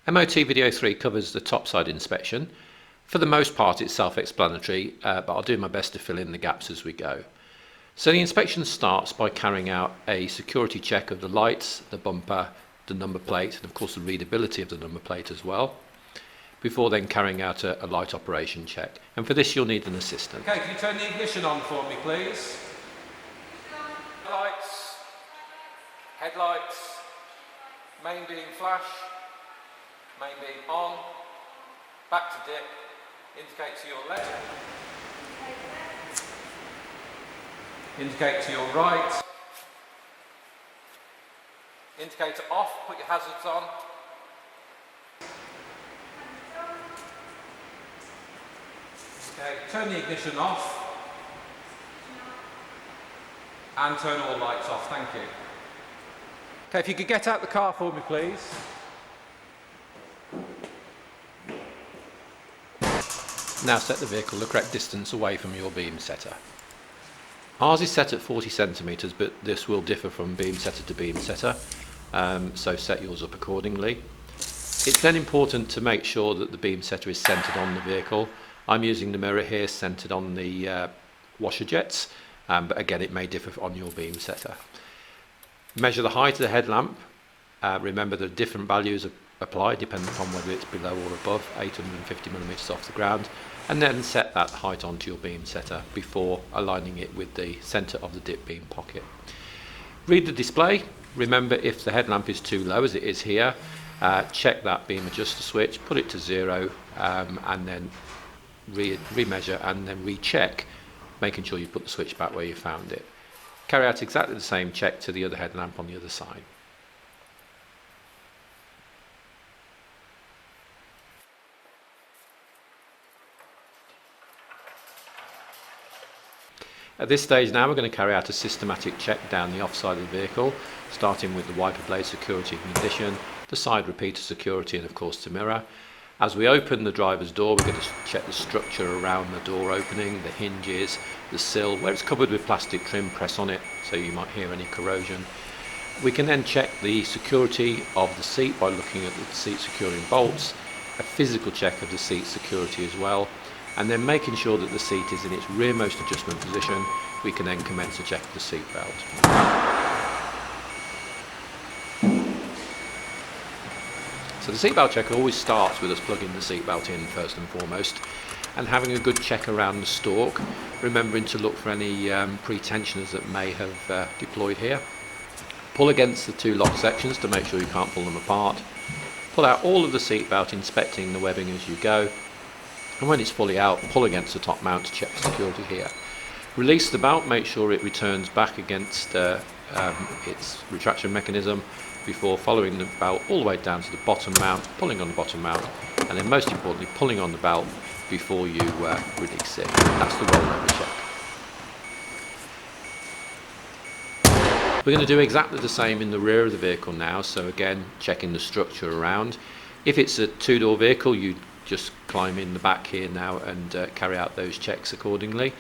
MOT video 3 covers the topside inspection. For the most part it's self-explanatory, but I'll do my best to fill in the gaps as we go. So the inspection starts by carrying out a security check of the lights, the bumper, the number plate, and of course the readability of the number plate as well, before then carrying out a light operation check. And for this you'll need an assistant. Okay, can you turn the ignition on for me please? Lights, headlights, main beam flash, main beam on, back to dip, indicate to your left, indicate to your right, indicator off, put your hazards on, okay, turn the ignition off and turn all lights off, thank you. Okay, if you could get out the car for me please. Now set the vehicle the correct distance away from your beam setter. Ours is set at 40 centimetres, but this will differ from beam setter to beam setter, so set yours up accordingly. It's then important to make sure that the beam setter is centred on the vehicle. I'm using the mirror here centred on the washer jets, but again it may differ on your beam setter. Measure the height of the headlamp. Remember that different values apply depending upon whether it's below or above 850 millimeters off the ground, and then set that height onto your beam setter before aligning it with the center of the dip beam pocket. Read the display. Remember, if the headlamp is too low as it is here, check that beam adjuster switch, put it to 0, and then remeasure and then recheck, making sure you put the switch back where you found it. Carry out exactly the same check to the other headlamp on the other side. At this stage now we're going to carry out a systematic check down the offside of the vehicle, starting with the wiper blade security and condition, the side repeater security, and of course the mirror. As we open the driver's door, we're going to check the structure around the door opening, the hinges, the sill. Where it's covered with plastic trim, press on it so you might hear any corrosion. We can then check the security of the seat by looking at the seat securing bolts, a physical check of the seat security as well, and then making sure that the seat is in its rearmost adjustment position. We can then commence a check of the seat belt. So the seatbelt check always starts with us plugging the seatbelt in first and foremost, and having a good check around the stalk, remembering to look for any pre-tensioners that may have deployed here. Pull against the two lock sections to make sure you can't pull them apart. Pull out all of the seatbelt, inspecting the webbing as you go, and when it's fully out, pull against the top mount to check the security here. Release the belt, make sure it returns back against its retraction mechanism before following the belt all the way down to the bottom mount, pulling on the bottom mount, and then most importantly pulling on the belt before you release it. That's the rollover check. We're going to do exactly the same in the rear of the vehicle now, so again checking the structure around. If it's a two-door vehicle, you just climb in the back here now and carry out those checks accordingly.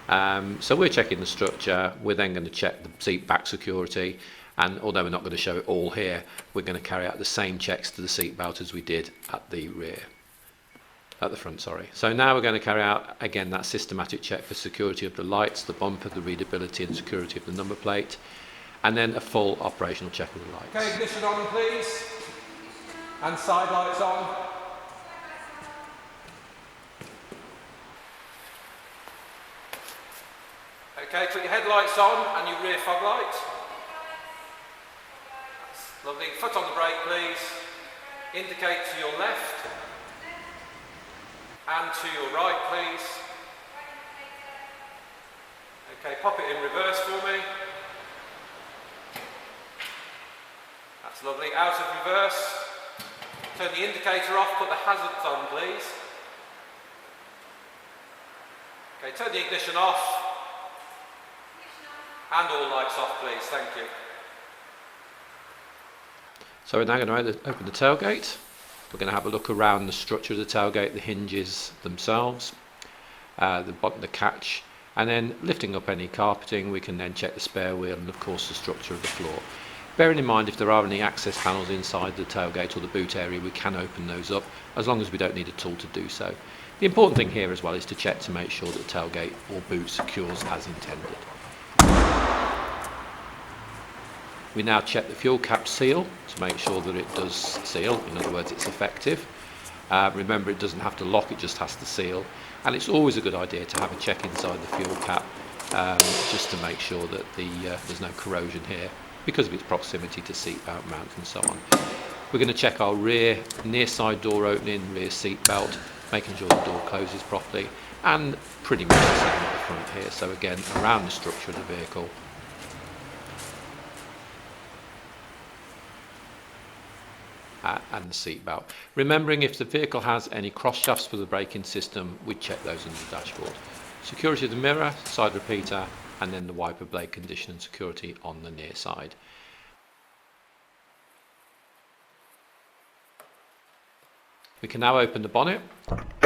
So we're checking the structure. We're then going to check the seat back security, and although we're not going to show it all here, we're going to carry out the same checks to the seat belt as we did at the front. So now we're going to carry out again that systematic check for security of the lights, the bumper, the readability and security of the number plate, and then a full operational check of the lights. Okay, ignition on please, and side lights on. Okay, put your headlights on and your rear fog light. That's lovely. Foot on the brake please. Indicate to your left and to your right please. Okay, pop it in reverse for me. That's lovely. Out of reverse. Turn the indicator off, put the hazards on please. Okay, turn the ignition off. And all lights off please, thank you. So we're now going to open the tailgate. We're going to have a look around the structure of the tailgate, the hinges themselves, the catch, and then lifting up any carpeting we can then check the spare wheel and of course the structure of the floor. Bearing in mind if there are any access panels inside the tailgate or the boot area, we can open those up as long as we don't need a tool to do so. The important thing here as well is to check to make sure that the tailgate or boot secures as intended. We now check the fuel cap seal to make sure that it does seal, in other words it's effective. Remember, it doesn't have to lock, it just has to seal, and it's always a good idea to have a check inside the fuel cap just to make sure that there's no corrosion here because of its proximity to seat belt mount and so on. We're going to check our rear near side door opening, rear seat belt, making sure the door closes properly, and pretty much the same at the front here. So again, around the structure of the vehicle. And the seat belt. Remembering if the vehicle has any cross shafts for the braking system, we check those on the dashboard. Security of the mirror, side repeater, and then the wiper blade condition and security on the near side. We can now open the bonnet.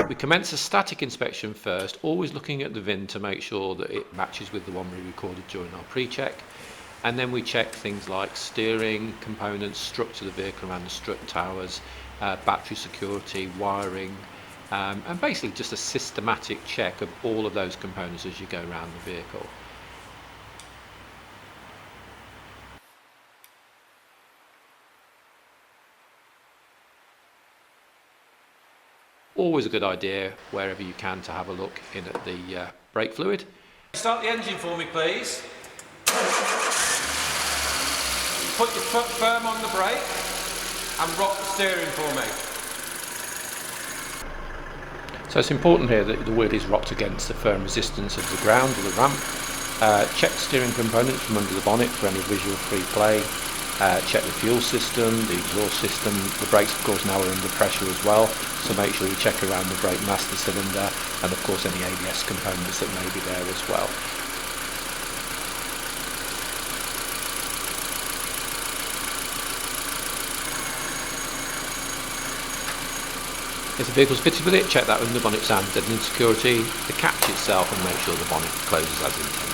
We commence a static inspection first, always looking at the VIN to make sure that it matches with the one we recorded during our pre-check. And then we check things like steering components, structure of the vehicle around the strut towers, battery security, wiring, and basically just a systematic check of all of those components as you go around the vehicle. Always a good idea, wherever you can, to have a look in at the brake fluid. Start the engine for me, please. Put your foot firm on the brake and rock the steering for me. So it's important here that the wheel is rocked against the firm resistance of the ground or the ramp. Check the steering components from under the bonnet for any visual free play. Check the fuel system, the exhaust system. The brakes of course now are under pressure as well, so make sure you check around the brake master cylinder and of course any ABS components that may be there as well. If the vehicle's fitted with it, check that under bonnet sound deadening security, the catch itself, and make sure the bonnet closes as intended.